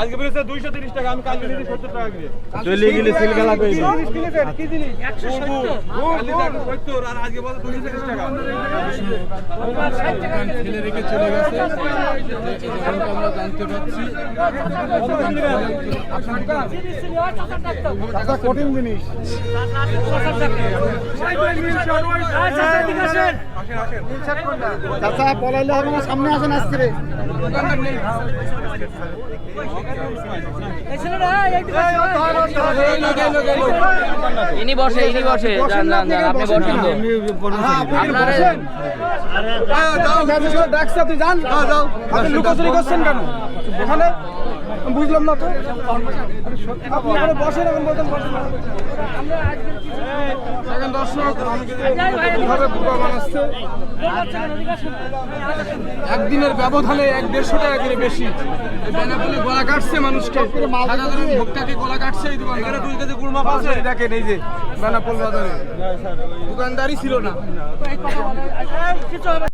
আজকে বলেছে 230 টাকা, আমি কাল নিয়েছি 70 টাকা করে। চলে গেলে সিলগালা কইবে। কি জিনিস? 170 আর আজকে বলে 230 টাকা। ফেলে রেখে চলে গেছে, এমনটা আমরা জানতে পারছি। চাচা কঠিন জিনিস। চাচা পলাইলে হবে না, সামনে আসেন আজকে রে। ইনি বসে যান আপনি বসেন তো ডাকছা তুই জান, আপনি লুকোচুরি করছেন কেন এখানে? বুঝলাম না তো, আপনি এখানে বসেন, এখন বলতেন বসেন। দেখেন দর্শক, কিভাবে বোকা বানাচ্ছে। একদিনের ব্যবধানে 100-150 টাকা করে বেশি বেনাপোলে গলা কাটছে মানুষকে, সাধারণ ভোক্তাকে গলা কাটছে এই দোকানদার। 2 কেজি গুড় মাপ আছে। দেখেন এই যে বেনাপোল বাজারে দোকানদারই ছিল না।